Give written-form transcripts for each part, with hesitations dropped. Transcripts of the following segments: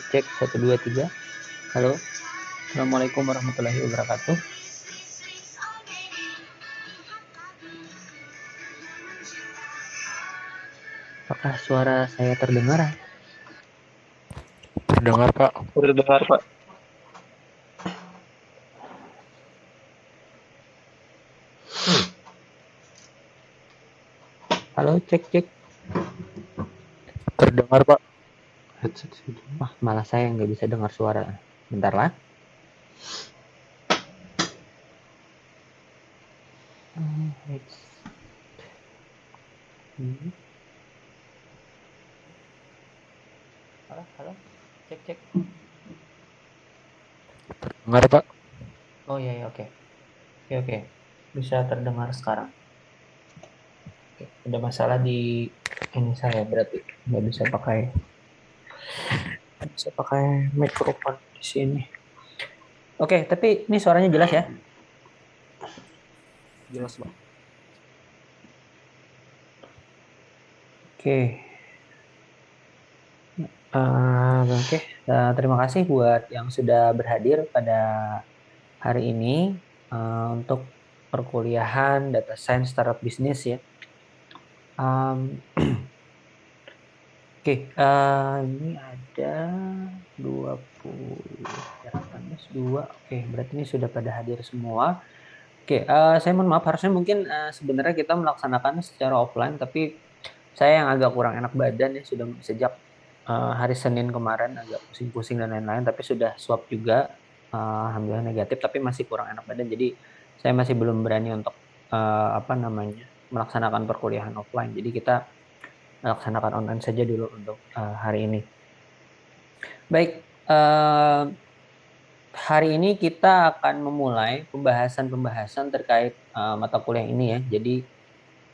Cek 1 2 3. Halo. Assalamualaikum warahmatullahi wabarakatuh. Apakah suara saya terdengar? Terdengar, Pak. Terdengar, Pak. Halo, cek. Terdengar, Pak. Headset sih. Wah, malah saya nggak bisa dengar suara. Bentar lah. Halo. Cek. Terdengar, Pak. Oh iya, oke. Oke. Bisa terdengar sekarang. Oke. Ada masalah di ini saya berarti nggak bisa pakai mikrofon di sini. Oke, tapi ini suaranya jelas ya? Jelas, Pak. Oke. Oke. Terima kasih buat yang sudah berhadir pada hari ini untuk perkuliahan Data Science Startup Business ya. Oke, ini ada 28 plus 2. Oke, berarti ini sudah pada hadir semua. Oke, saya mohon maaf, harusnya mungkin sebenarnya kita melaksanakan secara offline, tapi saya yang agak kurang enak badan ya, sudah sejak hari Senin kemarin agak pusing-pusing dan lain-lain, tapi sudah swab juga, alhamdulillah negatif, tapi masih kurang enak badan, jadi saya masih belum berani untuk melaksanakan perkuliahan offline. Jadi kita melaksanakan online saja dulu untuk hari ini. Baik, hari ini kita akan memulai pembahasan terkait mata kuliah ini ya. Jadi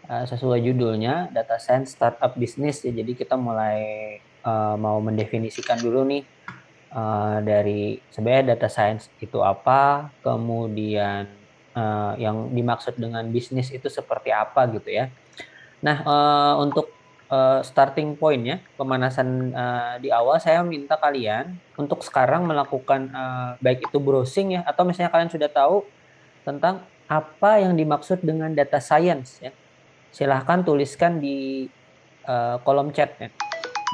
sesuai judulnya Data Science Startup Business ya. Jadi kita mulai mau mendefinisikan dulu nih dari sebenarnya data science itu apa, kemudian yang dimaksud dengan bisnis itu seperti apa gitu ya. Nah, untuk starting point ya, pemanasan di awal saya minta kalian untuk sekarang melakukan baik itu browsing ya, atau misalnya kalian sudah tahu tentang apa yang dimaksud dengan data science ya. Silahkan tuliskan di kolom chat ya.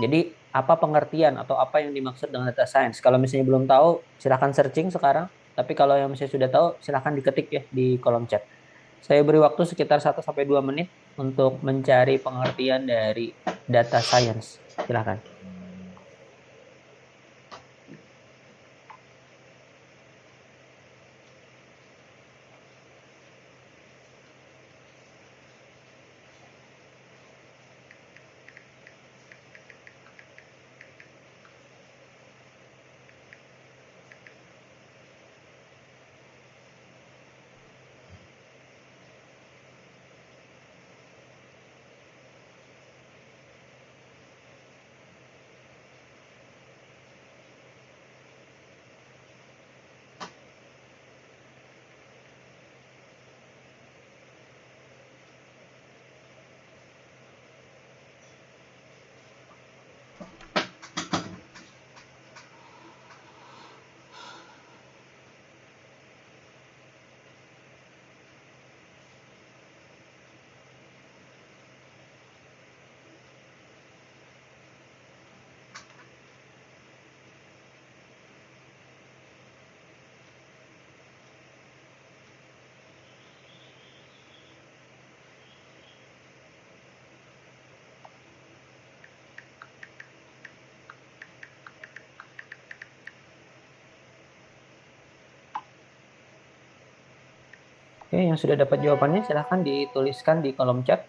Jadi apa pengertian atau apa yang dimaksud dengan data science? Kalau misalnya belum tahu, silahkan searching sekarang. Tapi kalau yang misalnya sudah tahu, silahkan diketik ya di kolom chat. Saya beri waktu sekitar 1 sampai 2 menit untuk mencari pengertian dari data science. Silahkan. Oke, yang sudah dapat jawabannya silahkan dituliskan di kolom chat.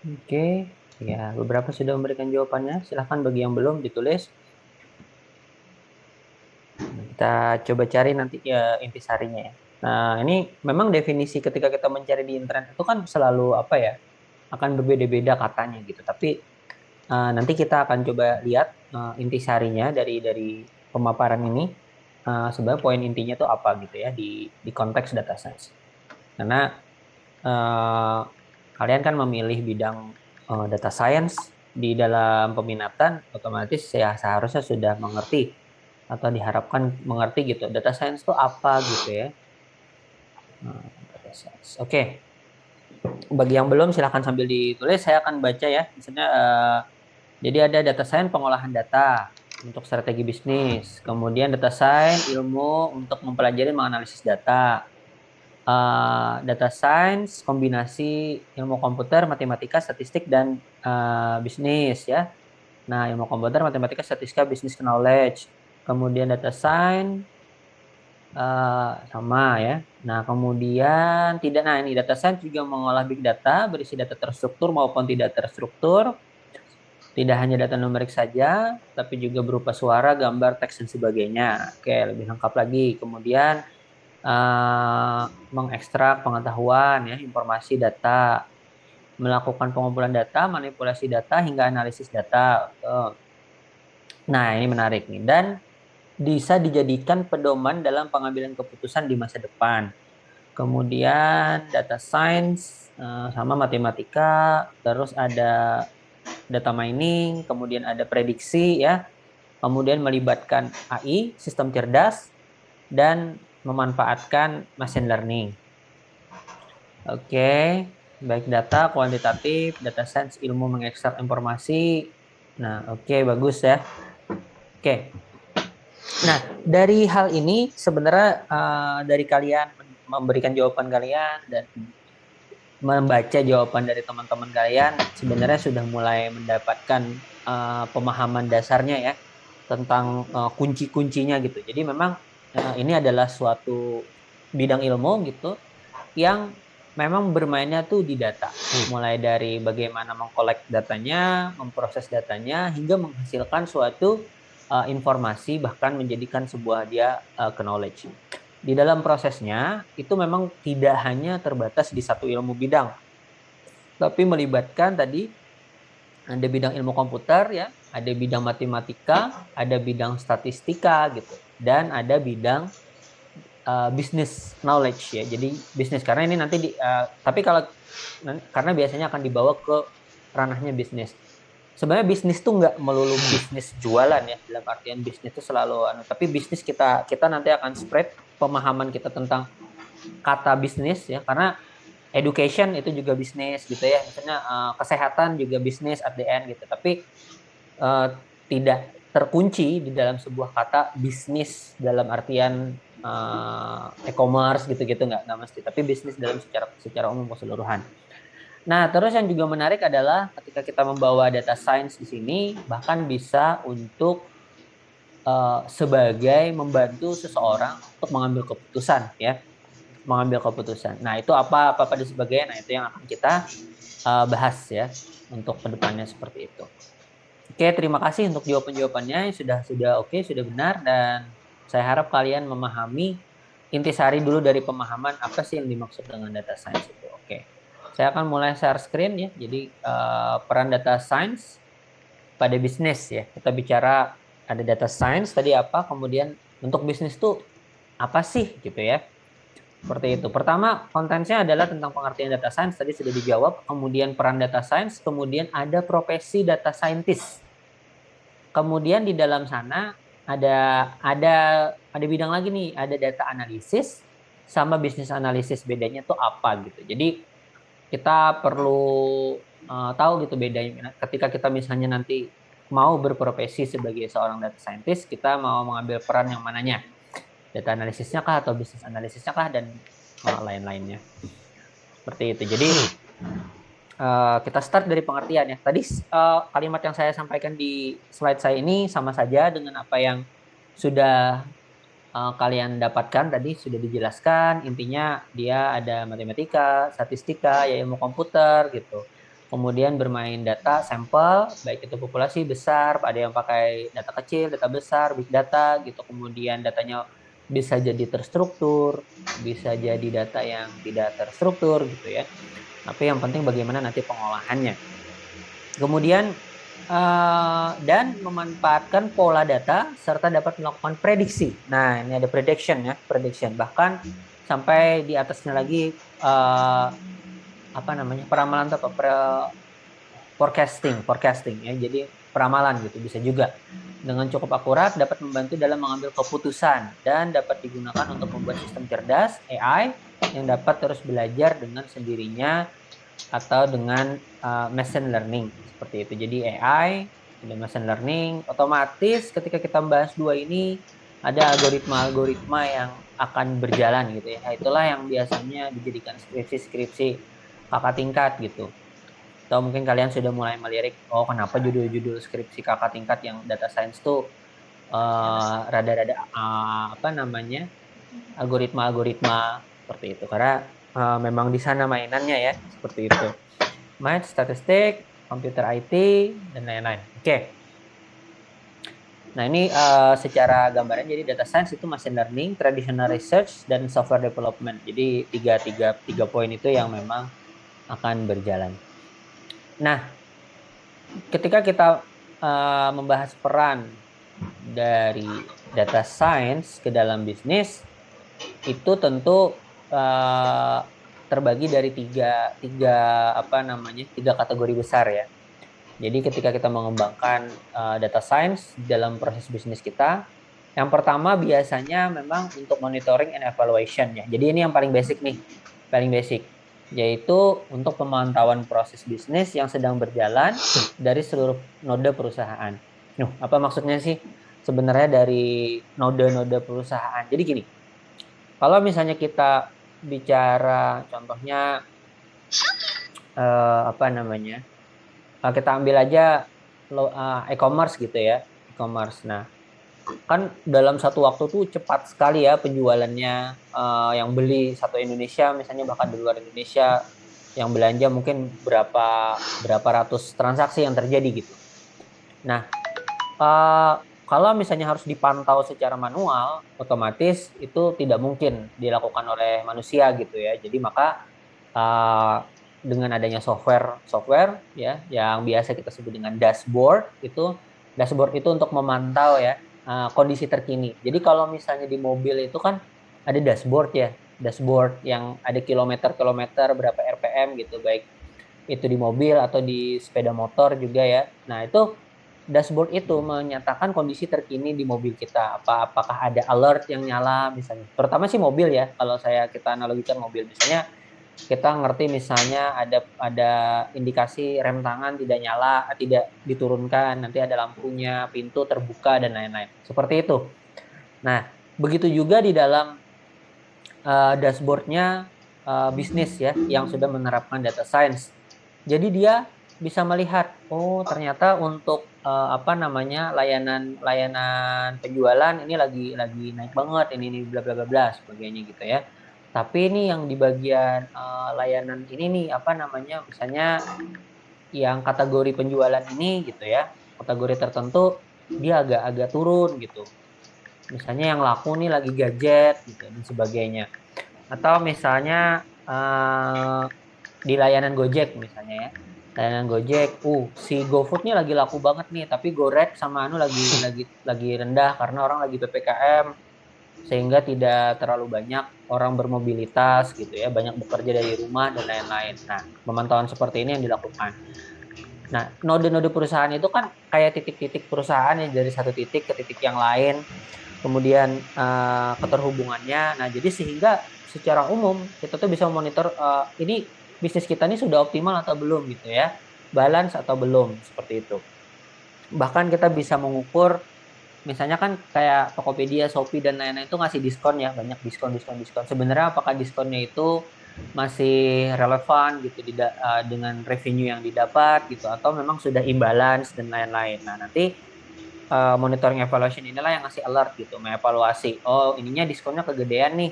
Oke, ya beberapa sudah memberikan jawabannya. Silahkan bagi yang belum ditulis. Nah, kita coba cari nanti ya intisarinya ya. Nah, ini memang definisi ketika kita mencari di internet itu kan selalu apa ya, akan berbeda-beda katanya gitu. Tapi nanti kita akan coba lihat intisarinya dari pemaparan ini. Sebenarnya poin intinya tuh apa gitu ya di konteks data science. Karena eh, kalian kan memilih bidang data science di dalam peminatan, otomatis ya seharusnya sudah mengerti atau diharapkan mengerti gitu. Data science itu apa gitu ya. Data science. Oke, bagi yang belum silahkan sambil ditulis. Saya akan baca ya. Misalnya, jadi ada data science pengolahan data untuk strategi bisnis. Kemudian data science ilmu untuk mempelajari menganalisis data. Data science kombinasi ilmu komputer, matematika, statistik dan bisnis ya. Nah, ilmu komputer, matematika, statistika, bisnis knowledge. Kemudian data science sama ya. Nah, kemudian tidak. Nah, ini data science juga mengolah big data berisi data terstruktur maupun tidak terstruktur. Tidak hanya data numerik saja, tapi juga berupa suara, gambar, teks dan sebagainya. Oke, lebih lengkap lagi. Kemudian mengekstrak pengetahuan ya, informasi data, melakukan pengumpulan data, manipulasi data hingga analisis data. Nah, ini menarik nih. Dan bisa dijadikan pedoman dalam pengambilan keputusan di masa depan. Kemudian data science sama matematika, terus ada data mining, kemudian ada prediksi ya, kemudian melibatkan AI, sistem cerdas, dan memanfaatkan machine learning. Oke, baik data kuantitatif, data science ilmu mengekstrak informasi. Nah, oke, bagus ya. Oke. Nah, dari hal ini sebenarnya dari kalian memberikan jawaban kalian dan membaca jawaban dari teman-teman kalian sebenarnya sudah mulai mendapatkan pemahaman dasarnya ya tentang kunci-kuncinya gitu. Jadi memang ini adalah suatu bidang ilmu gitu yang memang bermainnya tuh di data. Mulai dari bagaimana mengkolek datanya, memproses datanya, hingga menghasilkan suatu informasi, bahkan menjadikan sebuah dia knowledge. Di dalam prosesnya, itu memang tidak hanya terbatas di satu ilmu bidang, tapi melibatkan tadi ada bidang ilmu komputer ya, ada bidang matematika, ada bidang statistika gitu, dan ada bidang business knowledge ya. Jadi bisnis karena ini nanti tapi kalau karena biasanya akan dibawa ke ranahnya bisnis. Sebenarnya bisnis tuh nggak melulu bisnis jualan ya. Dalam artian bisnis itu selalu tapi bisnis kita kita nanti akan spread pemahaman kita tentang kata bisnis ya. Karena education itu juga bisnis gitu ya. Misalnya kesehatan juga bisnis at the end gitu. Tapi uh, tidak terkunci di dalam sebuah kata bisnis dalam artian e-commerce gitu-gitu nggak mesti, tapi bisnis dalam secara umum keseluruhan. Nah, terus yang juga menarik adalah ketika kita membawa data science di sini bahkan bisa untuk sebagai membantu seseorang untuk mengambil keputusan ya, mengambil keputusan. Nah, itu apa pada sebagainya. Nah, itu yang akan kita bahas ya untuk kedepannya seperti itu. Oke, terima kasih untuk jawaban-jawabannya. Sudah oke, sudah benar dan saya harap kalian memahami intisari dulu dari pemahaman apa sih yang dimaksud dengan data science itu. Oke. Saya akan mulai share screen ya. Jadi peran data science pada bisnis ya. Kita bicara ada data science tadi apa, kemudian untuk bisnis tuh apa sih gitu ya. Seperti itu. Pertama, kontennya adalah tentang pengertian data science, tadi sudah dijawab. Kemudian peran data science, kemudian ada profesi data scientist. Kemudian di dalam sana ada ada ada bidang lagi nih, ada data analisis sama bisnis analisis. Bedanya tuh apa gitu. Jadi kita perlu tahu gitu bedanya. Ketika kita misalnya nanti mau berprofesi sebagai seorang data scientist, kita mau mengambil peran yang mananya? Data analisisnya kah atau bisnis analisisnya kah dan lain-lainnya. Seperti itu. Jadi kita start dari pengertian ya. Tadi kalimat yang saya sampaikan di slide saya ini sama saja dengan apa yang sudah kalian dapatkan tadi sudah dijelaskan. Intinya dia ada matematika, statistika, ya ilmu komputer gitu. kemudian bermain data sampel, baik itu populasi besar, ada yang pakai data kecil, data besar, big data gitu. Kemudian datanya bisa jadi terstruktur, bisa jadi data yang tidak terstruktur gitu ya. Tapi yang penting bagaimana nanti pengolahannya. Kemudian dan memanfaatkan pola data serta dapat melakukan prediksi. Nah, ini ada prediction ya, prediction. Bahkan sampai di atasnya lagi apa namanya? Peramalan atau forecasting, forecasting ya. Jadi peramalan gitu bisa juga. Dengan cukup akurat dapat membantu dalam mengambil keputusan dan dapat digunakan untuk membuat sistem cerdas AI yang dapat terus belajar dengan sendirinya atau dengan machine learning seperti itu. Jadi AI dan machine learning otomatis ketika kita membahas dua ini ada algoritma-algoritma yang akan berjalan gitu ya. Nah, itulah yang biasanya dijadikan skripsi-skripsi kakak tingkat gitu. Atau mungkin kalian sudah mulai melirik, oh kenapa judul-judul skripsi kakak tingkat yang data science tuh rada-rada apa namanya algoritma-algoritma seperti itu. Karena memang di sana mainannya ya seperti itu. Math, statistik, computer IT, dan lain-lain. Oke. Nah, ini secara gambaran jadi data science itu machine learning, traditional research, dan software development. Jadi tiga poin itu yang memang akan berjalan. Nah, ketika kita membahas peran dari data science ke dalam bisnis, itu tentu uh, terbagi dari tiga apa namanya tiga kategori besar ya. Jadi ketika kita mengembangkan data science dalam proses bisnis kita, yang pertama biasanya memang untuk monitoring and evaluation ya. Jadi ini yang paling basic nih, paling basic, yaitu untuk pemantauan proses bisnis yang sedang berjalan dari seluruh node perusahaan. Apa maksudnya sih sebenarnya dari node-node perusahaan? Jadi gini, kalau misalnya kita bicara contohnya apa namanya? Kita ambil aja e-commerce gitu ya, e-commerce. Nah, kan dalam satu waktu tuh cepat sekali ya penjualannya, yang beli satu Indonesia misalnya bahkan di luar Indonesia yang belanja mungkin berapa berapa ratus transaksi yang terjadi gitu. Nah, uh, kalau misalnya harus dipantau secara manual, otomatis itu tidak mungkin dilakukan oleh manusia gitu ya. Jadi maka uh, dengan adanya software ya yang biasa kita sebut dengan dashboard itu untuk memantau ya kondisi terkini. Jadi kalau misalnya di mobil itu kan ada dashboard ya, dashboard yang ada kilometer-kilometer berapa RPM gitu, baik itu di mobil atau di sepeda motor juga ya. Nah, itu dashboard itu menyatakan kondisi terkini di mobil kita. Apakah ada alert yang nyala misalnya. Terutama sih mobil ya. Kalau kita analogikan mobil misalnya kita ngerti misalnya ada indikasi rem tangan tidak nyala, tidak diturunkan, nanti ada lampunya, pintu terbuka dan lain-lain. Seperti itu. Nah, begitu juga di dalam dashboardnya bisnis ya yang sudah menerapkan data science. Jadi dia bisa melihat, oh ternyata untuk apa namanya layanan penjualan ini lagi naik banget ini bla bla bla bla sebagainya gitu ya. Tapi ini yang di bagian layanan ini nih apa namanya misalnya yang kategori penjualan ini gitu ya, kategori tertentu dia agak-agak turun gitu. Misalnya yang laku nih lagi gadget gitu dan sebagainya. Atau misalnya di layanan Gojek misalnya ya. Layanan Gojek, si GoFood nih lagi laku banget nih, tapi GoRed sama anu lagi rendah karena orang lagi PPKM sehingga tidak terlalu banyak orang bermobilitas gitu ya, banyak bekerja dari rumah dan lain-lain. Nah, pemantauan seperti ini yang dilakukan. Nah, node-node perusahaan itu kan kayak titik-titik perusahaan ya dari satu titik ke titik yang lain, kemudian keterhubungannya. Nah, jadi sehingga secara umum kita tuh bisa monitor ini bisnis kita ini sudah optimal atau belum gitu ya, balance atau belum seperti itu. Bahkan kita bisa mengukur, misalnya kan kayak Tokopedia, Shopee dan lain-lain itu ngasih diskon ya, banyak diskon, diskon, diskon. Sebenarnya apakah diskonnya itu masih relevan gitu dengan revenue yang didapat gitu atau memang sudah imbalance dan lain-lain. Nah, nanti monitoring evaluation inilah yang ngasih alert gitu, mengevaluasi. Oh, ininya diskonnya kegedean nih.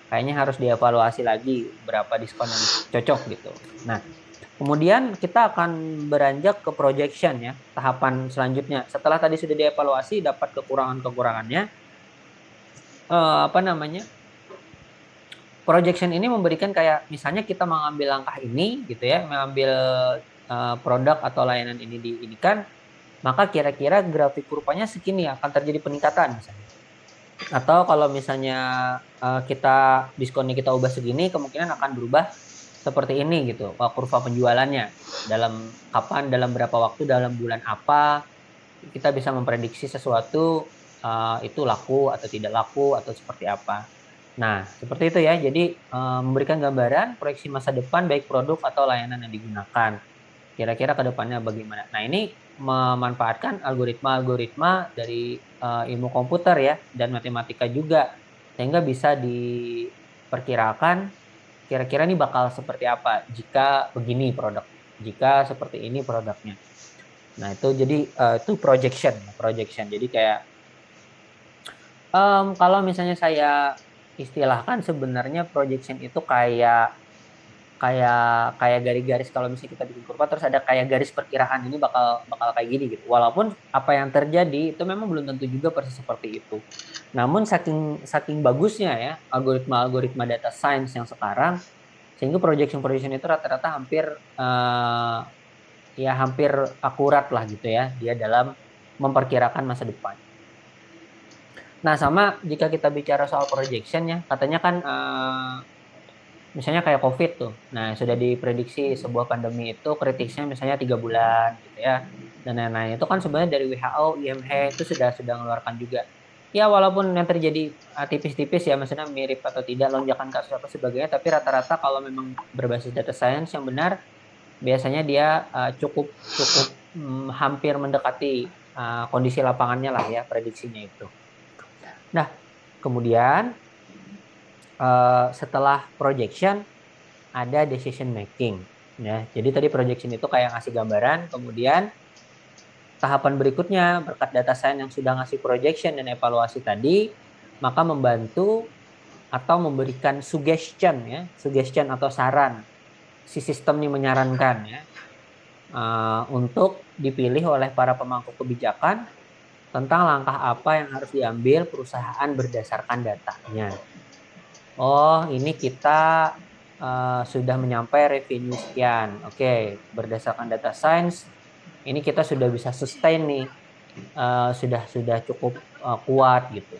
Kayaknya harus dievaluasi lagi berapa diskon yang cocok gitu. Nah, Kemudian kita akan beranjak ke projection ya, tahapan selanjutnya. Setelah tadi sudah dievaluasi, dapat kekurangan-kekurangannya, apa namanya? Projection ini memberikan kayak misalnya kita mengambil langkah ini gitu ya, mengambil produk atau layanan ini diinikan, maka kira-kira grafik kurvanya segini akan terjadi peningkatan misalnya. Atau kalau misalnya kita diskonnya kita ubah segini, kemungkinan akan berubah seperti ini gitu, kurva penjualannya. Dalam kapan, dalam berapa waktu, dalam bulan apa, kita bisa memprediksi sesuatu itu laku atau tidak laku atau seperti apa. Nah, seperti itu ya. Jadi memberikan gambaran proyeksi masa depan baik produk atau layanan yang digunakan. Kira-kira ke depannya bagaimana. Nah, ini memanfaatkan algoritma-algoritma dari ilmu komputer ya dan matematika juga sehingga bisa diperkirakan kira-kira ini bakal seperti apa jika begini produknya, jika seperti ini produknya. Nah, itu jadi itu projection. Jadi kayak kalau misalnya saya istilahkan sebenarnya projection itu kayak kayak kayak garis-garis kalau misalnya kita bikin kurva terus ada kayak garis perkiraan ini bakal bakal kayak gini gitu. Walaupun apa yang terjadi itu memang belum tentu juga persis seperti itu. Namun saking saking bagusnya ya algoritma-algoritma data science yang sekarang sehingga projection-projection itu rata-rata hampir eh, ya hampir akurat lah gitu ya dia dalam memperkirakan masa depan. Nah, sama jika kita bicara soal projection ya, katanya kan misalnya kayak COVID tuh. Nah, sudah diprediksi sebuah pandemi itu kritisnya misalnya 3 bulan gitu ya. Dan lain-lain. Itu kan sebenarnya dari WHO, IMH itu sudah mengeluarkan juga. Ya, walaupun yang terjadi tipis-tipis ya, maksudnya mirip atau tidak lonjakan kasus apa sebagainya, tapi rata-rata kalau memang berbasis data science yang benar, biasanya dia cukup cukup hampir mendekati kondisi lapangannya lah ya prediksinya itu. Nah, kemudian setelah projection ada decision making ya. Jadi tadi projection itu kayak ngasih gambaran, kemudian tahapan berikutnya berkat data science yang sudah ngasih projection dan evaluasi tadi, maka membantu atau memberikan suggestion ya, suggestion atau saran si sistem ini menyarankan ya untuk dipilih oleh para pemangku kebijakan tentang langkah apa yang harus diambil perusahaan berdasarkan datanya. Oh, ini kita sudah menyampai revenue sekian. Oke, berdasarkan data science, ini kita sudah bisa sustain nih, sudah cukup kuat gitu.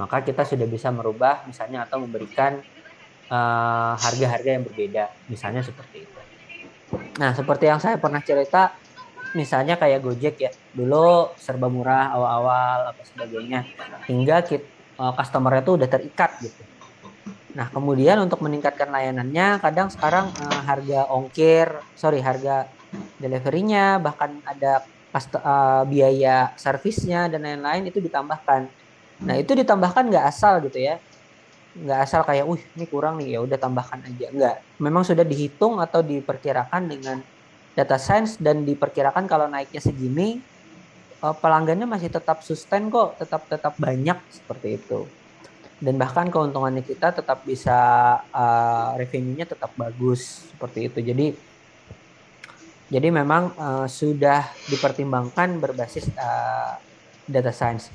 Maka kita sudah bisa merubah misalnya atau memberikan harga-harga yang berbeda, misalnya seperti itu. Nah, seperti yang saya pernah cerita, misalnya kayak Gojek ya, dulu serba murah awal-awal apa sebagainya, hingga customer-nya tuh udah terikat gitu. Nah, kemudian untuk meningkatkan layanannya, kadang sekarang harga deliverynya, bahkan ada biaya servisnya dan lain-lain itu ditambahkan. Nah, itu ditambahkan nggak asal gitu ya, nggak asal kayak, ini kurang nih, ya udah tambahkan aja. Nggak, memang sudah dihitung atau diperkirakan dengan data science dan diperkirakan kalau naiknya segini, pelanggannya masih tetap sustain kok, tetap tetap banyak seperti itu dan bahkan keuntungannya kita tetap bisa revenue-nya tetap bagus seperti itu. Jadi memang sudah dipertimbangkan berbasis data science.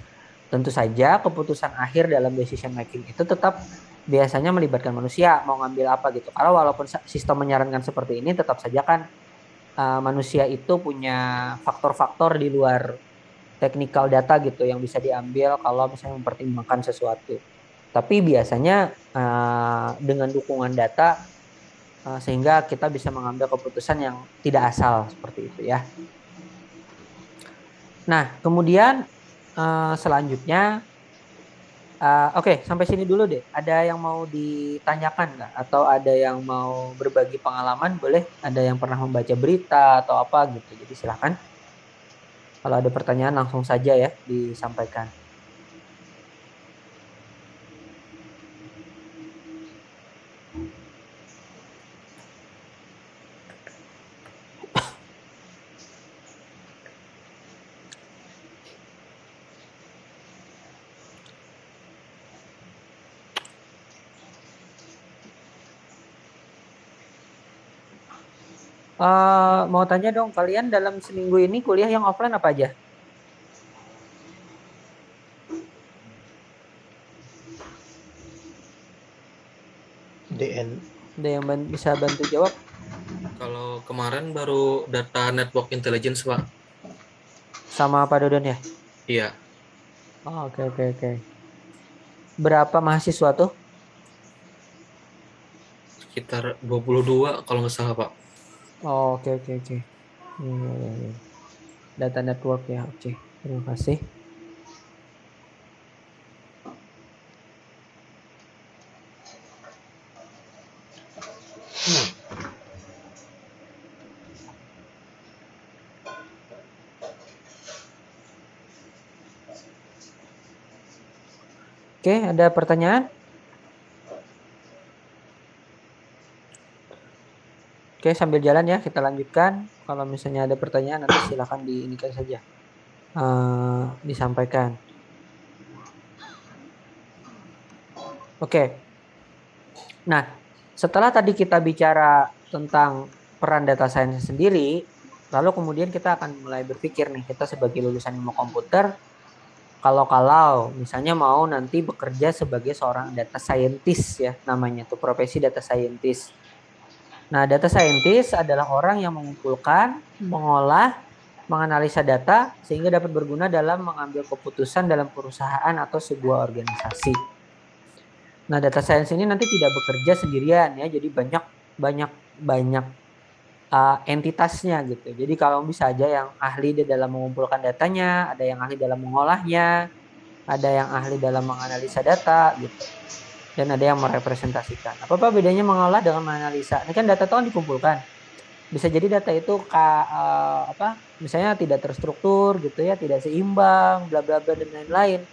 Tentu saja keputusan akhir dalam decision making itu tetap biasanya melibatkan manusia mau ngambil apa gitu. Karena walaupun sistem menyarankan seperti ini, tetap saja kan manusia itu punya faktor-faktor di luar technical data gitu yang bisa diambil kalau misalnya mempertimbangkan sesuatu. Tapi biasanya dengan dukungan data sehingga kita bisa mengambil keputusan yang tidak asal seperti itu ya. Nah, kemudian selanjutnya oke, sampai sini dulu deh. Ada yang mau ditanyakan nggak? Atau ada yang mau berbagi pengalaman? Boleh. Ada yang pernah membaca berita atau apa gitu. Jadi silakan. Kalau ada pertanyaan langsung saja ya disampaikan. Mau tanya dong, kalian dalam seminggu ini kuliah yang offline apa aja? DN. Ada yang bisa bantu jawab? Kalau kemarin baru data network intelligence, Pak. Sama Pak Dodon ya? Iya, Oh, oke, oke, oke. Berapa mahasiswa tuh? sekitar 22 kalau nggak salah, Pak. Oh, oke, oke, oke. Iya, iya, iya, iya. Data network ya, oke. Terima kasih. Oke, ada pertanyaan? Oke, sambil jalan ya, kita lanjutkan. Kalau misalnya ada pertanyaan, nanti silakan diinikan saja. Disampaikan. Oke, nah setelah tadi kita bicara tentang peran data science sendiri, lalu kemudian kita akan mulai berpikir nih, kita sebagai lulusan ilmu komputer, kalau misalnya mau nanti bekerja sebagai seorang data scientist ya, namanya tuh profesi data scientist. Nah, data scientist adalah orang yang mengumpulkan, mengolah, menganalisa data sehingga dapat berguna dalam mengambil keputusan dalam perusahaan atau sebuah organisasi. Nah, data science ini nanti tidak bekerja sendirian ya, jadi banyak banyak banyak entitasnya gitu. Jadi kalau bisa aja yang ahli di dalam mengumpulkan datanya, ada yang ahli dalam mengolahnya, ada yang ahli dalam menganalisa data gitu, dan ada yang merepresentasikan. Apa bedanya mengolah dengan menganalisa? Ini kan data itu kan dikumpulkan. Bisa jadi data itu misalnya tidak terstruktur gitu ya, tidak seimbang, bla bla bla dan lain-lain.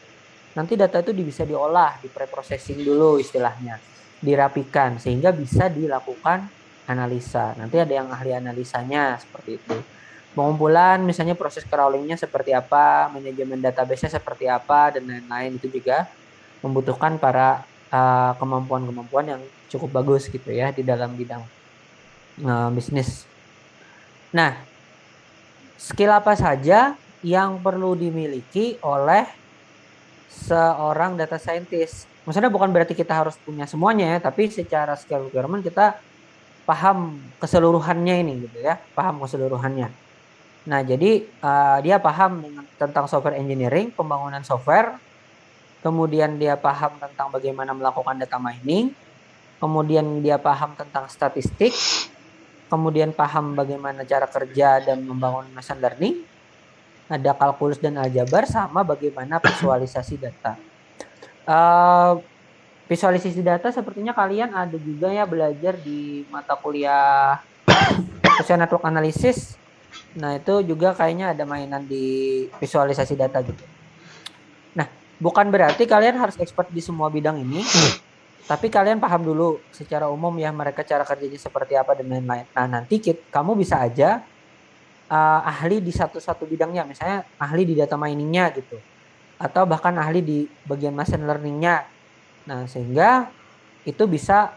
Nanti data itu bisa diolah, dipreprocessing dulu istilahnya, dirapikan sehingga bisa dilakukan analisa. Nanti ada yang ahli analisanya seperti itu. Pengumpulan misalnya proses crawlingnya seperti apa, manajemen database-nya seperti apa dan lain-lain itu juga membutuhkan para kemampuan-kemampuan yang cukup bagus gitu ya di dalam bidang bisnis. Nah, skill apa saja yang perlu dimiliki oleh seorang data scientist? Maksudnya bukan berarti kita harus punya semuanya ya, tapi secara skill requirement kita paham keseluruhannya ini gitu ya, paham keseluruhannya. Nah, jadi dia paham tentang software engineering, pembangunan software, kemudian dia paham tentang bagaimana melakukan data mining, kemudian dia paham tentang statistik, kemudian paham bagaimana cara kerja dan membangun machine learning, ada kalkulus dan aljabar, sama bagaimana visualisasi data. Uh, Visualisasi data sepertinya kalian ada juga ya belajar di mata kuliah social network analysis. Nah, itu juga kayaknya ada mainan di visualisasi data gitu. Nah, bukan berarti kalian harus expert di semua bidang ini, tapi kalian paham dulu secara umum ya mereka cara kerjanya seperti apa dan lain-lain. Nah, nanti kamu bisa aja ahli di satu-satu bidangnya, misalnya ahli di data miningnya gitu, atau bahkan ahli di bagian machine learningnya. Nah, sehingga itu bisa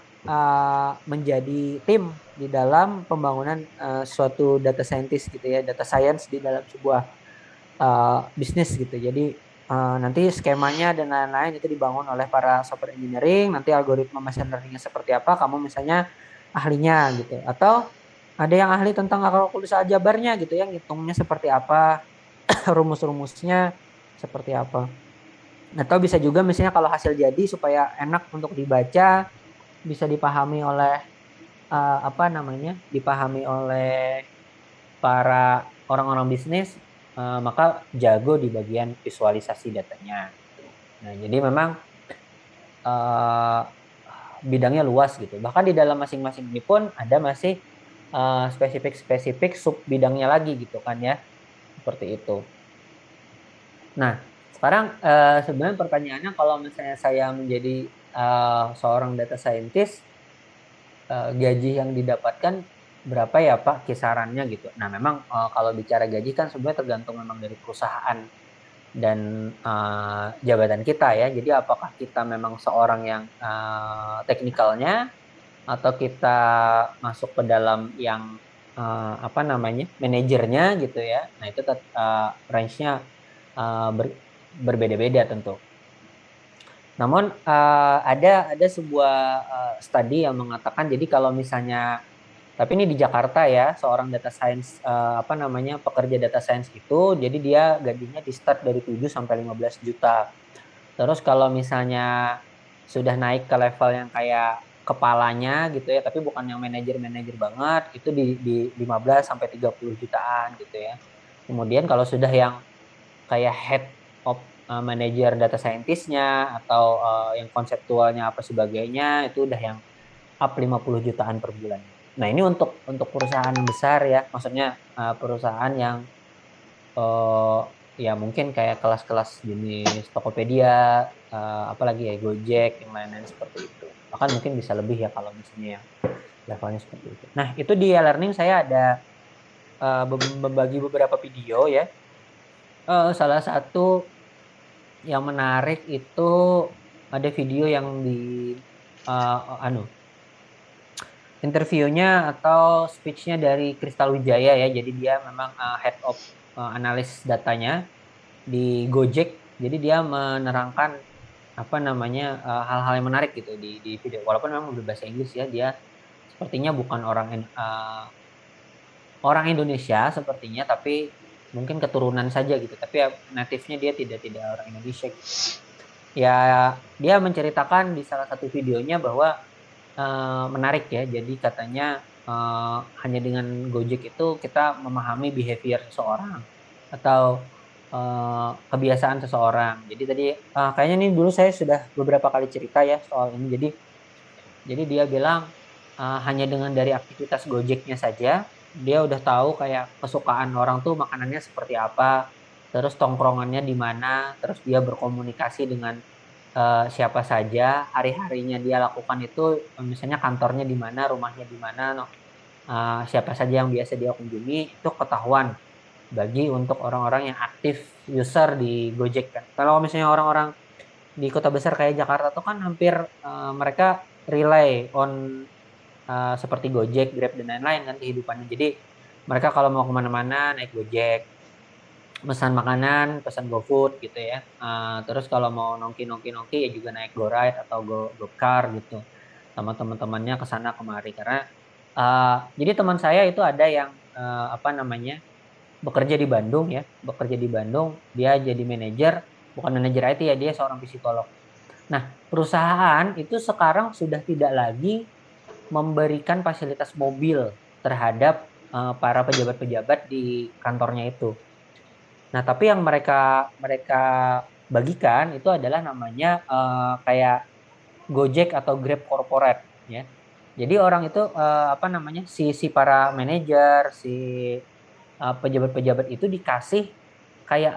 menjadi tim di dalam pembangunan suatu data scientist gitu ya, data science di dalam sebuah bisnis gitu. Jadi nanti skemanya dan lain-lain itu dibangun oleh para software engineering, nanti algoritma machine learningnya seperti apa, kamu misalnya ahlinya gitu. Atau ada yang ahli tentang kalkulus aljabarnya gitu ya, ngitungnya seperti apa, rumus-rumusnya seperti apa. Atau bisa juga misalnya kalau hasil jadi supaya enak untuk dibaca, bisa dipahami oleh dipahami oleh para orang-orang bisnis, maka jago di bagian visualisasi datanya. Nah, jadi memang uh, bidangnya luas gitu. Bahkan di dalam masing-masing ini pun ada masih spesifik-spesifik sub bidangnya lagi gitu kan ya, seperti itu. Nah, sekarang sebenarnya pertanyaannya kalau misalnya saya menjadi seorang data scientist, gaji yang didapatkan berapa ya Pak kisarannya gitu. Nah, memang kalau bicara gaji kan sebenarnya tergantung memang dari perusahaan dan jabatan kita ya. Jadi apakah kita memang seorang yang teknikalnya atau kita masuk ke dalam yang apa namanya, manajernya gitu ya. Nah, itu range-nya berbeda-beda tentu. Namun ada sebuah studi yang mengatakan, jadi kalau misalnya, tapi ini di Jakarta ya, seorang data science apa namanya, pekerja data science itu, jadi dia gajinya di start dari 7 sampai 15 juta. Terus kalau misalnya sudah naik ke level yang kayak kepalanya gitu ya, tapi bukan yang manajer-manajer banget, itu di 15 sampai 30 jutaan gitu ya. Kemudian kalau sudah yang kayak head of manager data scientist-nya atau yang konseptualnya apa sebagainya, itu udah yang up 50 jutaan per bulan. Nah, ini untuk perusahaan besar ya, maksudnya perusahaan yang eh, ya mungkin kayak kelas-kelas jenis Tokopedia, apalagi ya Gojek, yang lain-lain seperti itu. Bahkan mungkin bisa lebih ya kalau misalnya yang levelnya seperti itu. Nah, itu di e-learning saya ada membagi beberapa video ya. Salah satu yang menarik itu ada video yang di anu interviewnya atau speechnya dari Kristal Wijaya ya. Jadi dia memang head of analis datanya di Gojek. Jadi dia menerangkan apa namanya hal-hal yang menarik gitu di video. Walaupun memang berbahasa Inggris ya, dia sepertinya bukan orang Indonesia sepertinya, tapi mungkin keturunan saja gitu. Tapi ya, native-nya dia tidak orang Indonesia gitu. Ya, dia menceritakan di salah satu videonya bahwa menarik ya. Jadi katanya hanya dengan Gojek itu kita memahami behavior seseorang atau kebiasaan seseorang. Jadi tadi kayaknya nih dulu saya sudah beberapa kali cerita ya soal ini. Jadi dia bilang hanya dengan dari aktivitas Gojeknya saja dia udah tahu kayak kesukaan orang tuh makanannya seperti apa, terus tongkrongannya di mana, terus dia berkomunikasi dengan siapa saja, hari-harinya dia lakukan itu, misalnya kantornya di mana, rumahnya di mana, no, siapa saja yang biasa dia kunjungi, itu ketahuan bagi untuk orang-orang yang aktif user di Gojek kan. Kalau misalnya orang-orang di kota besar kayak Jakarta tuh kan hampir mereka rely on seperti Gojek, Grab dan lain-lain kan kehidupannya. Jadi mereka kalau mau kemana-mana naik Gojek, pesan makanan, pesan GoFood gitu ya. Terus kalau mau nongki ya juga naik GoRide atau GoCar gitu. Sama teman-temannya ke sana kemari karena jadi teman saya itu ada yang apa namanya? Bekerja di Bandung ya, bekerja di Bandung, dia jadi manajer, bukan manajer IT ya, dia seorang psikolog. Nah, perusahaan itu sekarang sudah tidak lagi memberikan fasilitas mobil terhadap para pejabat-pejabat di kantornya itu. Nah, tapi yang mereka mereka bagikan itu adalah namanya kayak Gojek atau Grab Corporate ya. Jadi orang itu apa namanya si para manajer, si pejabat-pejabat itu dikasih kayak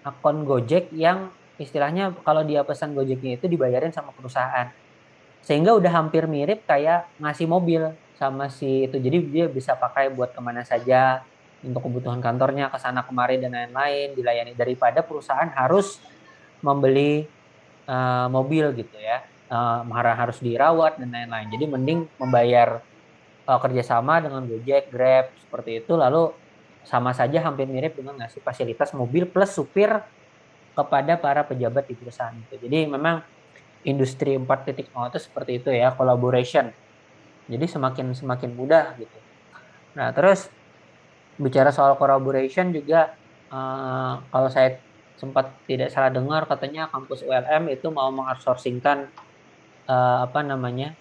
akun Gojek yang istilahnya kalau dia pesan Gojeknya itu dibayarin sama perusahaan. Sehingga udah hampir mirip kayak ngasih mobil sama si itu. Jadi dia bisa pakai buat kemana saja untuk kebutuhan kantornya, ke sana kemari dan lain-lain, dilayani daripada perusahaan harus membeli mobil gitu ya. Harus dirawat dan lain-lain. Jadi mending membayar kerjasama dengan Gojek, Grab seperti itu, lalu sama saja hampir mirip dengan ngasih fasilitas mobil plus supir kepada para pejabat di perusahaan itu. Jadi memang industri 4.0 itu seperti itu ya, collaboration. Jadi semakin semakin mudah gitu. Nah, terus bicara soal collaboration juga kalau saya sempat tidak salah dengar katanya kampus ULM itu mau mengoutsourcingkan apa namanya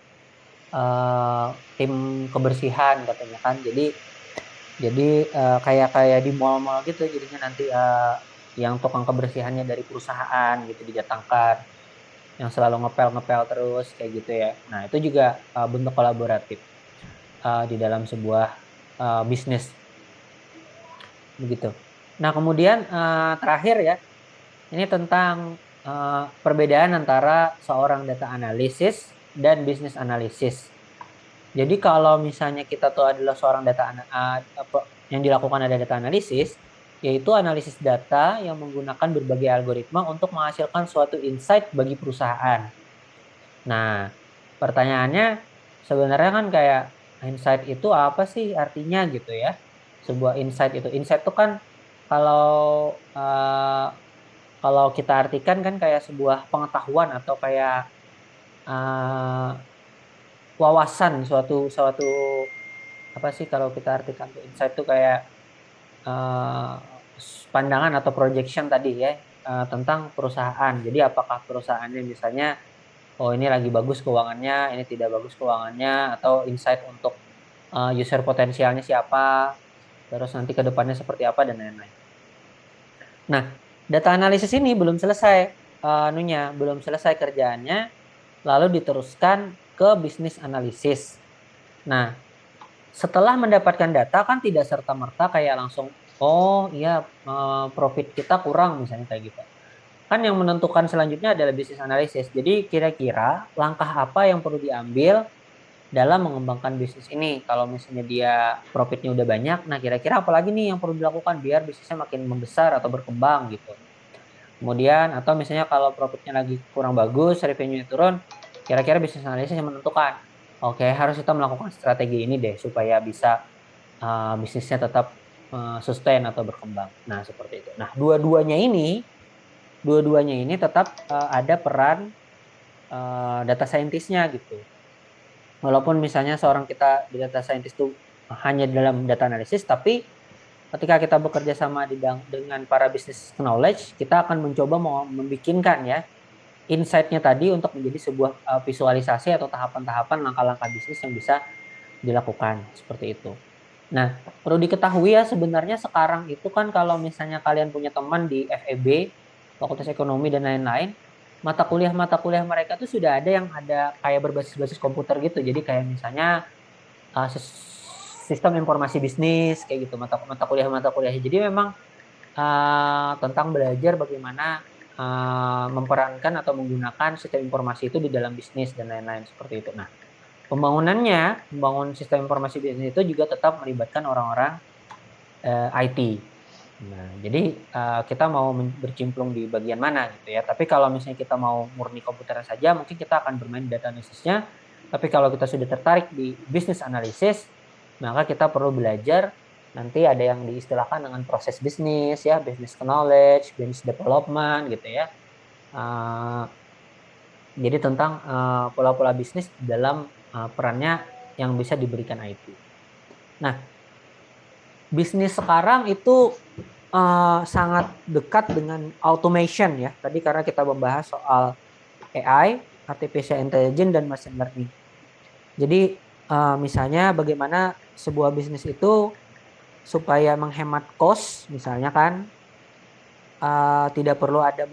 eh, tim kebersihan katanya kan. Jadi kayak kayak di mall-mall gitu jadinya nanti yang tukang kebersihannya dari perusahaan gitu didatangkan yang selalu ngepel-ngepel terus kayak gitu ya. Nah, itu juga bentuk kolaboratif di dalam sebuah bisnis begitu. Nah, kemudian terakhir ya, ini tentang perbedaan antara seorang data analisis dan bisnis analisis. Jadi kalau misalnya kita tuh adalah seorang yang dilakukan ada data analisis, yaitu analisis data yang menggunakan berbagai algoritma untuk menghasilkan suatu insight bagi perusahaan. Nah, pertanyaannya sebenarnya kan kayak Insight itu apa sih artinya gitu ya? Sebuah insight itu. Insight itu kan kalau kalau kita artikan kan kayak sebuah pengetahuan atau kayak eh, wawasan suatu suatu apa sih kalau kita artikan tuh insight itu kayak eh, pandangan atau projection tadi ya tentang perusahaan. Jadi apakah perusahaannya misalnya oh ini lagi bagus keuangannya, ini tidak bagus keuangannya atau insight untuk user potensialnya siapa, terus nanti ke depannya seperti apa dan lain-lain. Nah, data analisis ini belum selesai belum selesai kerjaannya, lalu diteruskan ke bisnis analisis. Nah, setelah mendapatkan data kan tidak serta-merta kayak langsung, oh iya profit kita kurang misalnya kayak gitu. Kan yang menentukan selanjutnya adalah bisnis analisis. Jadi kira-kira langkah apa yang perlu diambil dalam mengembangkan bisnis ini. Kalau misalnya dia profitnya udah banyak, nah kira-kira apa lagi nih yang perlu dilakukan biar bisnisnya makin membesar atau berkembang gitu. Kemudian atau misalnya kalau profitnya lagi kurang bagus, revenue turun, kira-kira bisnis analisis yang menentukan. Oke, harus kita melakukan strategi ini deh supaya bisa bisnisnya tetap sustain atau berkembang. Nah, seperti itu. Nah, dua-duanya ini tetap ada peran data scientist-nya gitu. Walaupun misalnya seorang kita di data scientist itu hanya dalam data analisis, tapi ketika kita bekerja sama dengan para business knowledge, kita akan mencoba mau membikinkan ya insight-nya tadi untuk menjadi sebuah visualisasi atau tahapan-tahapan langkah-langkah bisnis yang bisa dilakukan seperti itu. Nah, perlu diketahui ya sebenarnya sekarang itu kan kalau misalnya kalian punya teman di FEB, Fakultas Ekonomi dan lain-lain, mata kuliah mereka tuh sudah ada yang ada kayak berbasis-basis komputer gitu. Jadi kayak misalnya sistem informasi bisnis kayak gitu mata kuliah. Jadi memang tentang belajar bagaimana memperankan atau menggunakan sistem informasi itu di dalam bisnis dan lain-lain seperti itu. Nah, membangun sistem informasi bisnis itu juga tetap melibatkan orang-orang IT. Nah, jadi kita mau bercimplung di bagian mana gitu ya. Tapi kalau misalnya kita mau murni komputer saja, mungkin kita akan bermain data analisisnya. Tapi kalau kita sudah tertarik di bisnis analisis, maka kita perlu belajar nanti ada yang diistilahkan dengan proses bisnis ya, business knowledge, business development gitu ya. Uh, jadi tentang pola-pola bisnis dalam perannya yang bisa diberikan IT. Nah, bisnis sekarang itu sangat dekat dengan automation ya. Tadi karena kita membahas soal AI, artificial intelligence dan machine learning. Jadi misalnya bagaimana sebuah bisnis itu supaya menghemat cost, misalnya kan tidak perlu ada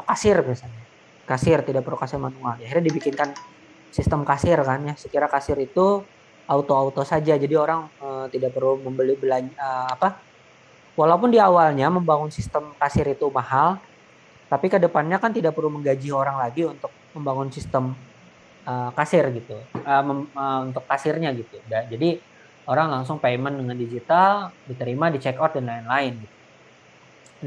kasir misalnya. Kasir tidak perlu kasir manual. Akhirnya dibikinkan sistem kasir kan ya. Sekira kasir itu auto-auto saja. Jadi orang tidak perlu membeli belanja apa. Walaupun di awalnya membangun sistem kasir itu mahal, tapi ke depannya kan tidak perlu menggaji orang lagi untuk membangun sistem kasir gitu. Untuk kasirnya gitu. Jadi orang langsung payment dengan digital, diterima, di check out dan lain-lain gitu.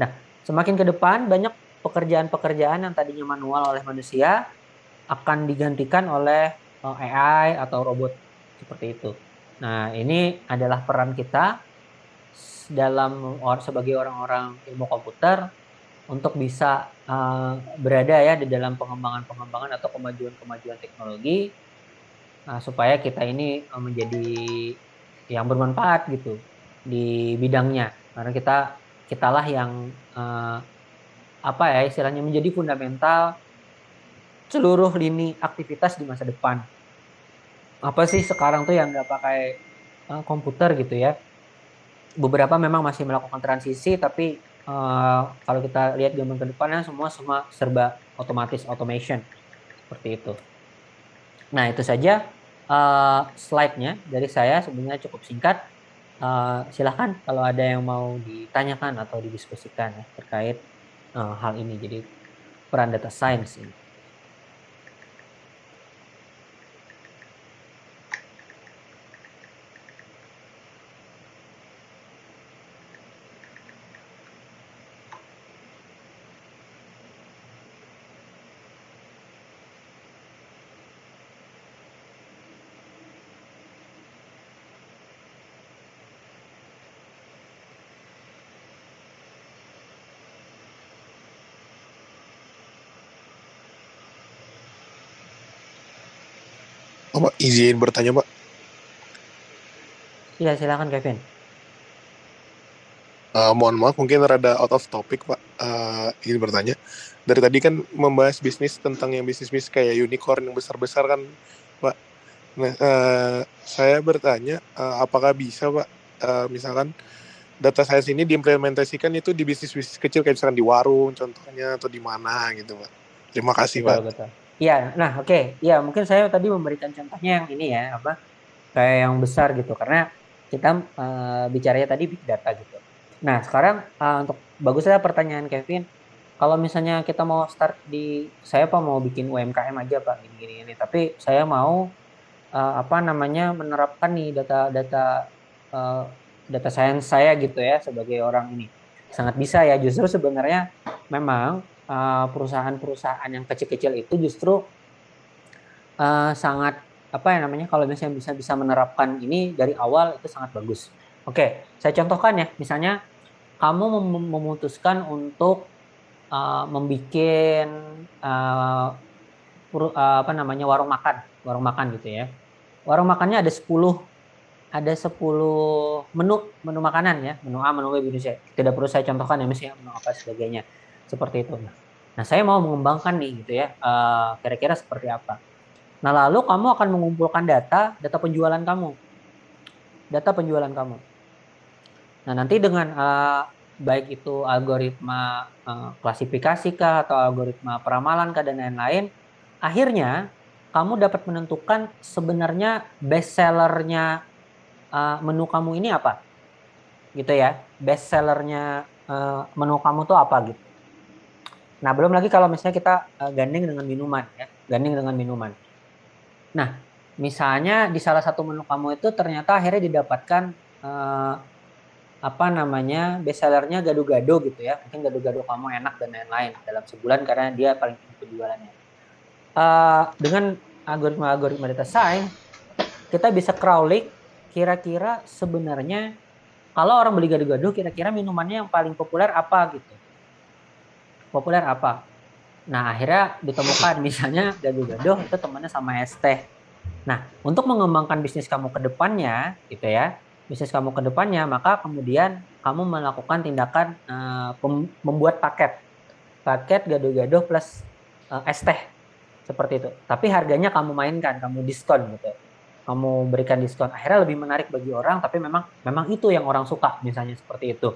Nah, semakin ke depan banyak pekerjaan-pekerjaan yang tadinya manual oleh manusia akan digantikan oleh AI atau robot seperti itu. Nah, ini adalah peran kita sebagai orang-orang ilmu komputer untuk bisa berada ya di dalam pengembangan-pengembangan atau kemajuan-kemajuan teknologi supaya kita ini menjadi yang bermanfaat gitu di bidangnya. Karena kitalah yang apa ya istilahnya menjadi fundamental seluruh lini aktivitas di masa depan. Apa sih sekarang tuh yang nggak pakai komputer gitu ya? Beberapa memang masih melakukan transisi, tapi kalau kita lihat zaman ke depannya semua semua serba otomatis automation seperti itu. Nah itu saja slide-nya dari saya sebenarnya cukup singkat. Silahkan kalau ada yang mau ditanyakan atau didiskusikan ya, terkait hal ini. Jadi peran data science ini. Pak, izin bertanya, Pak. Iya, silakan Kevin. Mohon maaf, mungkin rada out of topic, Pak. Ingin bertanya. Dari tadi kan membahas bisnis tentang yang bisnis kayak unicorn yang besar-besar kan, Pak. Nah, saya bertanya, apakah bisa, Pak, misalkan data science ini diimplementasikan itu di bisnis-bisnis kecil, kayak misalkan di warung, contohnya, atau di mana gitu, Pak. Terima kasih, Betul, Pak. betul. Iya, nah oke. Iya, mungkin saya tadi memberikan contohnya yang ini ya, apa? Kayak yang besar gitu. Karena kita bicaranya tadi big data gitu. Nah, sekarang untuk bagusnya pertanyaan Kevin, kalau misalnya kita mau start saya apa mau bikin UMKM aja Pak, gini-gini ini. Tapi saya mau apa namanya menerapkan nih eh, data science saya gitu ya sebagai orang ini. Sangat bisa ya. Justru sebenarnya memang perusahaan-perusahaan yang kecil-kecil itu justru sangat apa ya namanya kalau misalnya bisa bisa menerapkan ini dari awal itu sangat bagus. Oke, saya contohkan ya. Misalnya kamu memutuskan untuk membuat apa namanya warung makan gitu ya. Warung makannya ada 10 menu menu makanan ya, menu A, menu B, menu C. Tidak perlu saya contohkan ya misalnya menu apa sebagainya. Seperti itu. Nah, saya mau mengembangkan nih gitu ya. Kira-kira seperti apa. Nah, lalu kamu akan mengumpulkan data penjualan kamu, data penjualan kamu. Nah, nanti dengan baik itu algoritma klasifikasi kah atau algoritma peramalan kah dan lain-lain, akhirnya kamu dapat menentukan sebenarnya best sellernya menu kamu ini apa, gitu ya. Best sellernya menu kamu tuh apa gitu. Nah, belum lagi kalau misalnya kita gandeng dengan minuman ya, gandeng dengan minuman. Nah, misalnya di salah satu menu kamu itu ternyata akhirnya didapatkan eh, apa namanya best sellernya gado-gado gitu ya. Mungkin gado-gado kamu enak dan lain-lain dalam sebulan karena dia paling tinggi penjualannya. Dengan algoritma data science, kita bisa crawling kira-kira sebenarnya kalau orang beli gado-gado, kira-kira minumannya yang paling populer apa gitu. Populer apa? Nah, akhirnya ditemukan misalnya gado-gado itu temannya sama es teh. Nah, untuk mengembangkan bisnis kamu ke depannya, gitu ya, bisnis kamu ke depannya, maka kemudian kamu melakukan tindakan membuat paket gado-gado plus es teh seperti itu. Tapi harganya kamu mainkan, kamu diskon gitu. Kamu berikan diskon. Akhirnya lebih menarik bagi orang, tapi memang memang itu yang orang suka, misalnya seperti itu.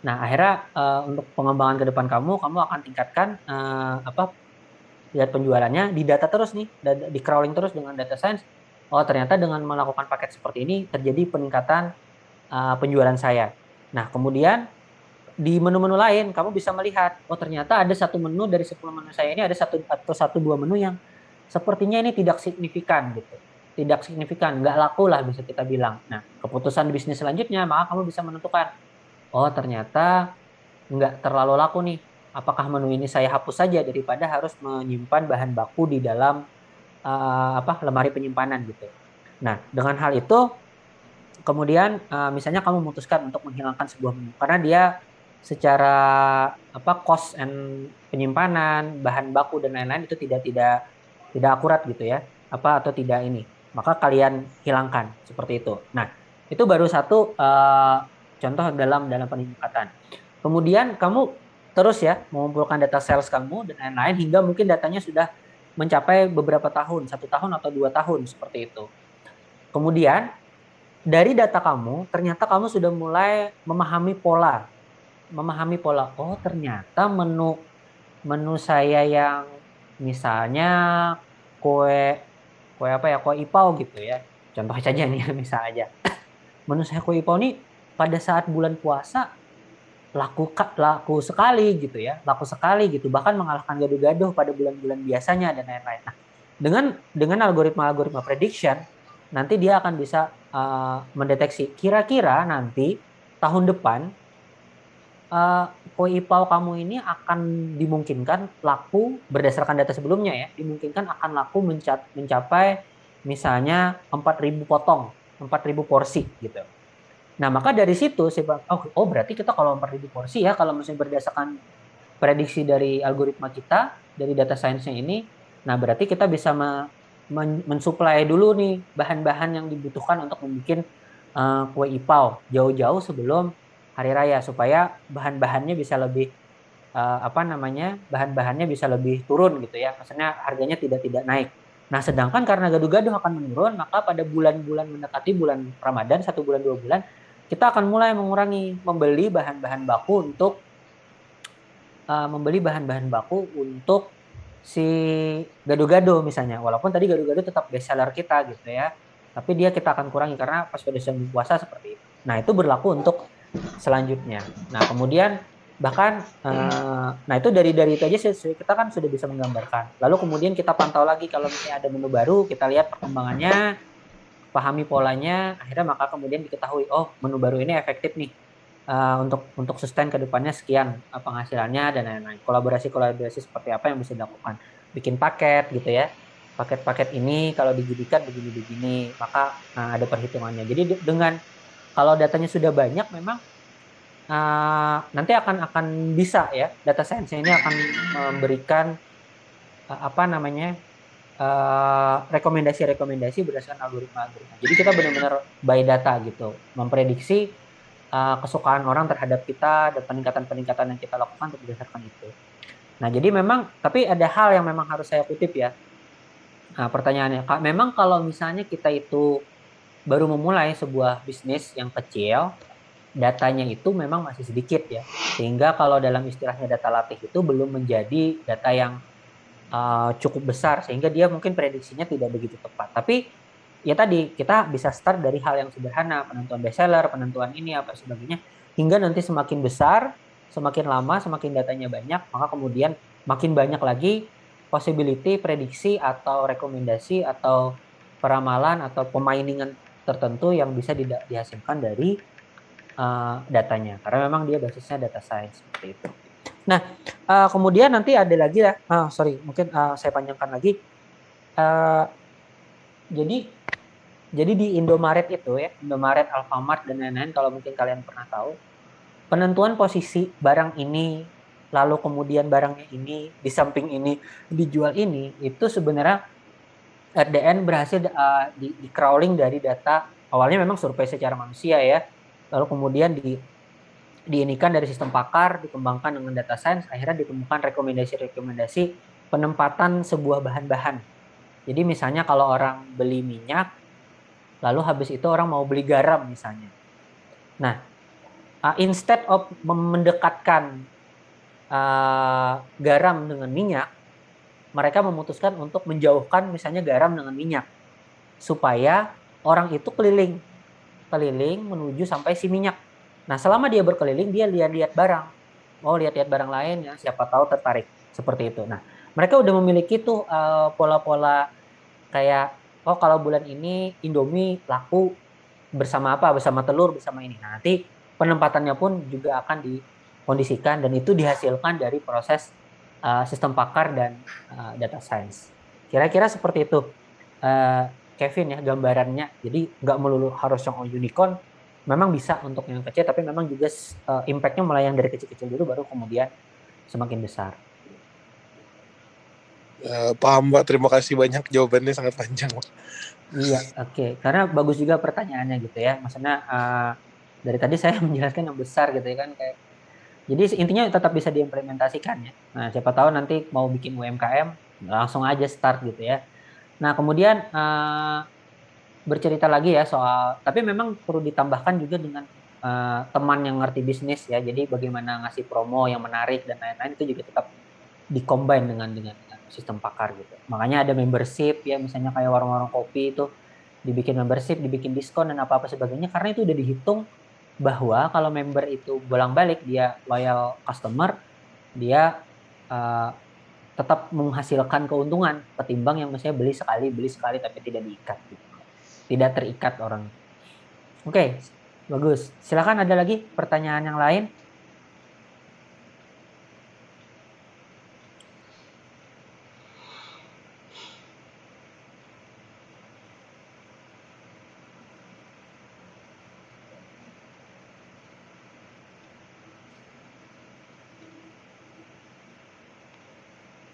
Nah, akhirnya untuk pengembangan ke depan kamu akan tingkatkan apa lihat penjualannya di data terus nih, di crawling terus dengan data science. Oh, ternyata dengan melakukan paket seperti ini terjadi peningkatan penjualan saya. Nah, kemudian di menu-menu lain kamu bisa melihat, oh ternyata ada satu menu dari 10 menu saya ini ada satu atau satu dua menu yang sepertinya ini tidak signifikan gitu. Tidak signifikan, nggak laku lah bisa kita bilang. Nah, keputusan bisnis selanjutnya maka kamu bisa menentukan, oh ternyata nggak terlalu laku nih. Apakah menu ini saya hapus saja daripada harus menyimpan bahan baku di dalam apa lemari penyimpanan gitu. Nah, dengan hal itu kemudian misalnya kamu memutuskan untuk menghilangkan sebuah menu karena dia secara apa cost and penyimpanan, bahan baku dan lain-lain itu tidak akurat gitu ya. Apa atau tidak ini. Maka kalian hilangkan seperti itu. Nah, itu baru satu contoh dalam peningkatan. Kemudian kamu terus ya mengumpulkan data sales kamu dan lain-lain hingga mungkin datanya sudah mencapai beberapa tahun, 1 tahun atau 2 tahun seperti itu. Kemudian dari data kamu, ternyata kamu sudah mulai memahami pola. Oh, ternyata menu menu saya yang misalnya kue kue apa ya, kue ipau gitu ya. Contoh saja nih, misal aja. Menu saya kue ipau nih pada saat bulan puasa laku sekali gitu ya, laku sekali gitu, bahkan mengalahkan gado-gado pada bulan-bulan biasanya dan lain-lain. Nah, dengan algoritma prediction nanti dia akan bisa mendeteksi kira-kira nanti tahun depan uh, kue ipau kamu ini akan dimungkinkan laku berdasarkan data sebelumnya ya, dimungkinkan akan laku mencapai misalnya 4.000 potong, 4.000 porsi gitu. Nah, maka dari situ oh berarti kita kalau 4.000 porsi ya kalau misalnya berdasarkan prediksi dari algoritma kita dari data science-nya ini, nah berarti kita bisa mensuplai dulu nih bahan-bahan yang dibutuhkan untuk membuat kue ipau jauh-jauh sebelum hari raya supaya bahan-bahannya bisa lebih bahan-bahannya bisa lebih turun gitu ya. Maksudnya harganya tidak naik. Nah, sedangkan karena gado-gado akan menurun, maka pada bulan-bulan mendekati bulan Ramadan, 1 bulan 2 bulan, kita akan mulai mengurangi membeli bahan-bahan baku untuk si gado-gado misalnya. Walaupun tadi gado-gado tetap best seller kita gitu ya. Tapi kita akan kurangi karena pas pada saat puasa seperti itu. Nah, itu berlaku untuk selanjutnya. Nah, kemudian bahkan nah itu dari itu aja kita kan sudah bisa menggambarkan. Lalu kemudian kita pantau lagi kalau misalnya ada menu baru, kita lihat perkembangannya, pahami polanya, akhirnya maka kemudian diketahui, oh menu baru ini efektif nih untuk sustain ke depannya sekian penghasilannya dan lain-lain. Kolaborasi-kolaborasi seperti apa yang bisa dilakukan? Bikin paket gitu ya. Paket-paket ini kalau dijadikan begini-begini, maka ada perhitungannya. Jadi dengan kalau datanya sudah banyak, memang nanti akan bisa ya data science ini akan memberikan apa namanya rekomendasi-rekomendasi berdasarkan algoritma-algoritma. Jadi kita benar-benar by data gitu, memprediksi kesukaan orang terhadap kita dan peningkatan-peningkatan yang kita lakukan berdasarkan itu. Nah, jadi memang tapi ada hal yang memang harus saya kutip ya. Nah, pertanyaannya, Kak, memang kalau misalnya kita itu baru memulai sebuah bisnis yang kecil, datanya itu memang masih sedikit ya. Sehingga kalau dalam istilahnya data latih itu belum menjadi data yang cukup besar sehingga dia mungkin prediksinya tidak begitu tepat. Tapi ya tadi kita bisa start dari hal yang sederhana, penentuan bestseller, penentuan ini apa sebagainya, hingga nanti semakin besar, semakin lama, semakin datanya banyak, maka kemudian makin banyak lagi possibility, prediksi atau rekomendasi atau peramalan atau pemainingan tertentu yang bisa dihasilkan dari datanya. Karena memang dia basisnya data science seperti itu. Nah, kemudian nanti ada lagi ya. Sorry, mungkin saya panjangkan lagi. Uh, jadi jadi di Indomaret itu ya, Indomaret, Alfamart dan lain-lain kalau mungkin kalian pernah tahu, penentuan posisi barang ini, lalu kemudian barangnya ini di samping ini dijual ini, itu sebenarnya at the end berhasil di crawling dari data awalnya memang survei secara manusia ya, lalu kemudian diinikan dari sistem pakar, dikembangkan dengan data science, akhirnya ditemukan rekomendasi-rekomendasi penempatan sebuah bahan-bahan. Jadi misalnya kalau orang beli minyak, lalu habis itu orang mau beli garam misalnya. Nah, instead of mendekatkan garam dengan minyak, mereka memutuskan untuk menjauhkan misalnya garam dengan minyak, supaya orang itu keliling menuju sampai si minyak. Nah, selama dia berkeliling, dia lihat-lihat barang. Oh, lihat-lihat barang lain yang siapa tahu tertarik. Seperti itu. Nah, mereka udah memiliki tuh pola-pola kayak, oh kalau bulan ini Indomie laku bersama apa? Bersama telur, bersama ini. Nah, nanti penempatannya pun juga akan dikondisikan dan itu dihasilkan dari proses sistem pakar dan data science. Kira-kira seperti itu. Uh, Kevin ya gambarannya. Jadi nggak melulu harus yang unicorn, memang bisa untuk yang kecil, tapi memang juga impact-nya mulai yang dari kecil-kecil dulu, baru kemudian semakin besar. Paham Pak, terima kasih banyak, jawabannya sangat panjang Pak. Iya, oke. Karena bagus juga pertanyaannya gitu ya. Maksudnya dari tadi saya menjelaskan yang besar gitu ya kan. Jadi intinya tetap bisa diimplementasikan ya. Nah, siapa tahu nanti mau bikin UMKM, langsung aja start gitu ya. Nah, kemudian bercerita lagi ya soal, tapi memang perlu ditambahkan juga dengan teman yang ngerti bisnis ya. Jadi bagaimana ngasih promo yang menarik dan lain-lain itu juga tetap dikombin dengan sistem pakar gitu. Makanya ada membership ya, misalnya kayak warung-warung kopi itu dibikin membership, dibikin diskon dan apa-apa sebagainya karena itu udah dihitung bahwa kalau member itu bolak-balik dia loyal customer, dia uh, tetap menghasilkan keuntungan ketimbang yang misalnya beli sekali tapi tidak diikat gitu. Tidak terikat orang. Oke, bagus. Silakan ada lagi pertanyaan yang lain?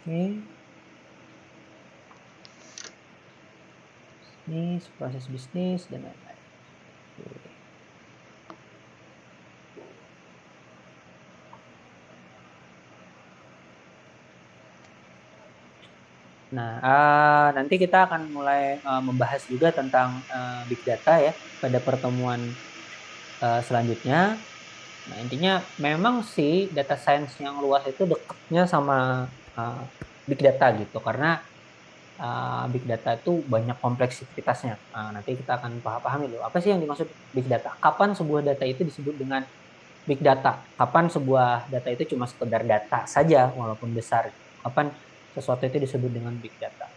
Oke. proses bisnis, dan lain-lain. Oke. Nah, nanti kita akan mulai membahas juga tentang big data ya pada pertemuan selanjutnya. Nah, intinya memang sih data science yang luas itu dekatnya sama big data gitu, karena big data itu banyak kompleksitasnya. Nanti kita akan pahami dulu apa sih yang dimaksud big data. Kapan sebuah data itu disebut dengan big data? Kapan sebuah data itu cuma sekedar data saja walaupun besar? Kapan sesuatu itu disebut dengan big data?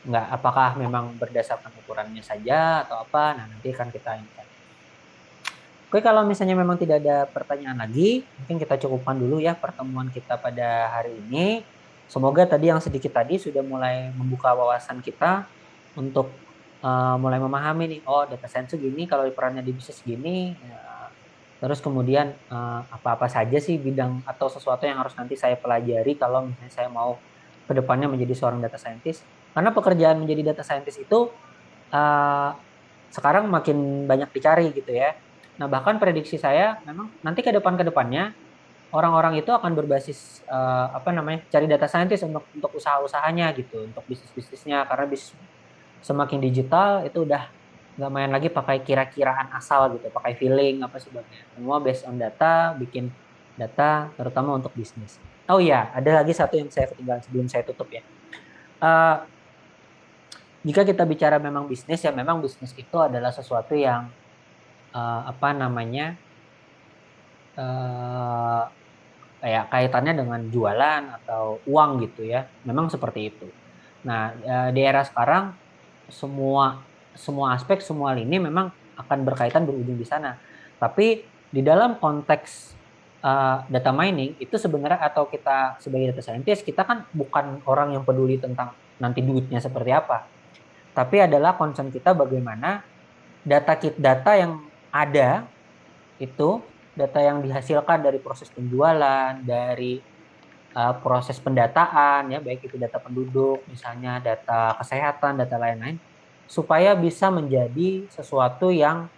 Nggak, apakah memang berdasarkan ukurannya saja atau apa? Nah, nanti akan kita ingat. Oke, kalau misalnya memang tidak ada pertanyaan lagi, mungkin kita cukupkan dulu ya pertemuan kita pada hari ini. Semoga tadi yang sedikit tadi sudah mulai membuka wawasan kita untuk mulai memahami nih, oh data science gini, kalau perannya di bisnis gini. Terus kemudian apa-apa saja sih bidang atau sesuatu yang harus nanti saya pelajari kalau misalnya saya mau ke depannya menjadi seorang data scientist. Karena pekerjaan menjadi data scientist itu uh, sekarang makin banyak dicari gitu ya. Nah, bahkan prediksi saya memang nanti ke depannya orang-orang itu akan berbasis apa namanya? Cari data scientist untuk usaha-usahanya gitu, untuk bisnis-bisnisnya, karena bisnis semakin digital itu udah nggak main lagi pakai kira-kiraan asal gitu, pakai feeling apa sebagainya. Semua based on data, bikin data terutama untuk bisnis. Oh iya, ada lagi satu yang saya ketinggalan sebelum saya tutup ya. Uh, Jika kita bicara memang bisnis ya, memang bisnis itu adalah sesuatu yang apa namanya uh, kayak kaitannya dengan jualan atau uang gitu ya. Memang seperti itu. Nah, di era sekarang semua semua aspek, semua lini memang akan berkaitan berujung di sana. Tapi di dalam konteks data mining itu sebenarnya, atau kita sebagai data scientist, kita kan bukan orang yang peduli tentang nanti duitnya seperti apa. Tapi adalah concern kita bagaimana data yang ada itu, data yang dihasilkan dari proses penjualan, dari proses pendataan ya, baik itu data penduduk, misalnya data kesehatan, data lain-lain, supaya bisa menjadi sesuatu yang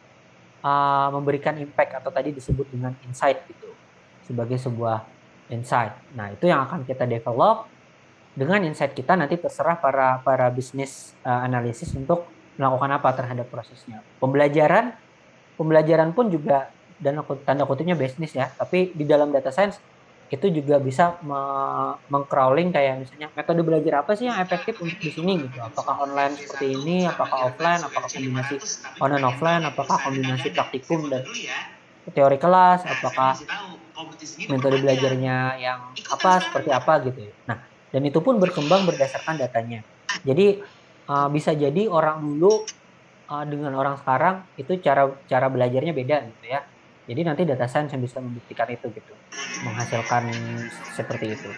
memberikan impact atau tadi disebut dengan insight gitu, sebagai sebuah insight. Nah, itu yang akan kita develop. Dengan insight kita nanti terserah para bisnis analisis untuk melakukan apa terhadap prosesnya. Pembelajaran pun juga dan tanda kutipnya bisnis ya, tapi di dalam data science itu juga bisa mengcrawling kayak misalnya metode belajar apa sih yang efektif untuk di sini gitu. Apakah online seperti ini, apakah offline, apakah kombinasi online offline, apakah kombinasi praktikum dan teori kelas, apakah metode belajarnya yang apa seperti apa gitu ya. Nah, dan itu pun berkembang berdasarkan datanya. Jadi bisa jadi orang dulu dengan orang sekarang itu cara belajarnya beda gitu ya. Jadi nanti data science yang bisa membuktikan itu gitu, menghasilkan seperti itu.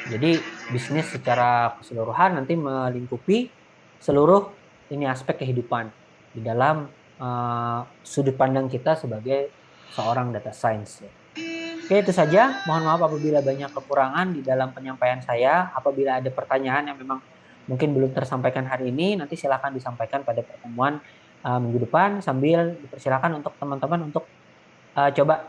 Jadi bisnis secara keseluruhan nanti melingkupi seluruh ini aspek kehidupan di dalam sudut pandang kita sebagai seorang data science. Oke, itu saja. Mohon maaf apabila banyak kekurangan di dalam penyampaian saya. Apabila ada pertanyaan yang memang mungkin belum tersampaikan hari ini, nanti silakan disampaikan pada pertemuan minggu depan, sambil dipersilakan untuk teman-teman untuk coba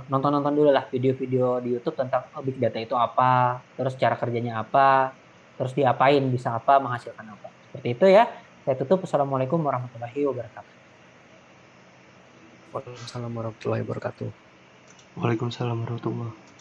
nonton-nonton dulu lah video-video di YouTube tentang big data itu apa, terus cara kerjanya apa, terus diapain, bisa apa, menghasilkan apa. Seperti itu ya. Saya tutup. Assalamualaikum warahmatullahi wabarakatuh. Waalaikumsalam warahmatullahi wabarakatuh. Waalaikumsalam warahmatullahi wabarakatuh.